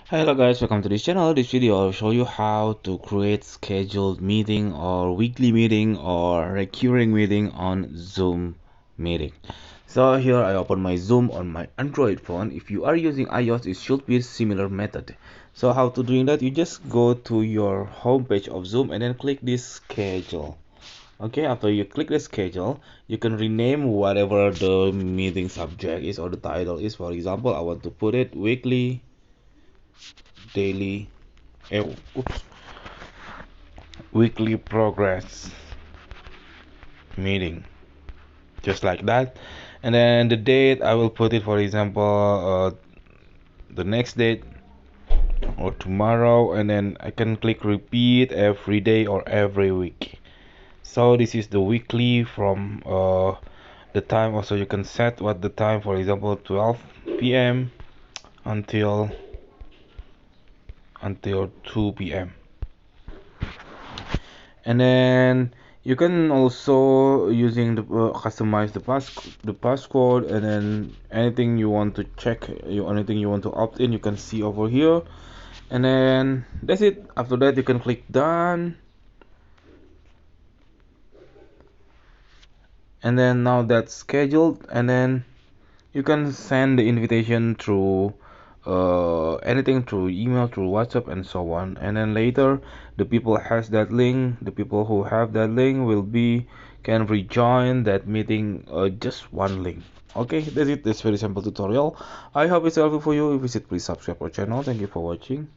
Hello guys, welcome to this channel. This video I'll show you how to create scheduled meeting or weekly meeting or recurring meeting on Zoom meeting. So here I open my Zoom on my Android phone. If you are using iOS, it should be a similar method. So how to doing that? You just go to your home page of Zoom and then click this schedule. Okay, after you click the schedule, you can rename whatever the meeting subject is or the title is. For example, I want to put it weekly, daily, oops, weekly progress meeting, just like that. And then the date, I will put it, for example, the next date or tomorrow, and then I can click repeat every day or every week. So this is the weekly from the time. Also you can set what the time, for example 12 p.m. until 2 p.m. And then you can also using the customize the passcode, and then anything you want to check, anything you want to opt in, you can see over here. And then that's it. After that you can click done, and then now that's scheduled. And then you can send the invitation through anything, through email, through WhatsApp, and so on. And then later the people has that link, the people who have that link will be can rejoin that meeting, just one link. Okay, that's it. That's very simple tutorial. I hope it's helpful for you. If it's it, please subscribe our channel. Thank you for watching.